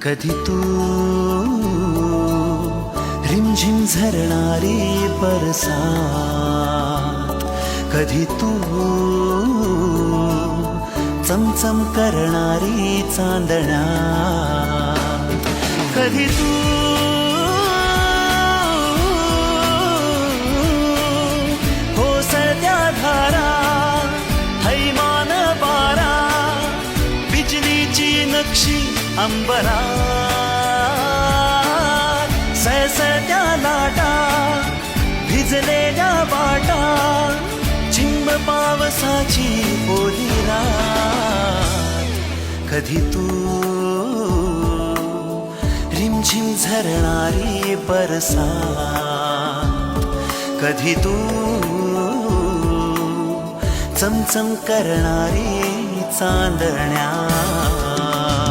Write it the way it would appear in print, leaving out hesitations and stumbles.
कधी तू रिमझिम झरणारी बरसात, कधी तू चमचम करणारी चांदण्या, कधी तू कोसळत्या धारा, थैमान वारा, बिजलीची नक्षी अंबरात, सळसळत्या लाटा, भिजलेल्या वाटा, चिंब पावसाची ओली रात, कधी तू रिमझिम झरणारी बरसात, कधी तू चमचम करणारी चांदण्या.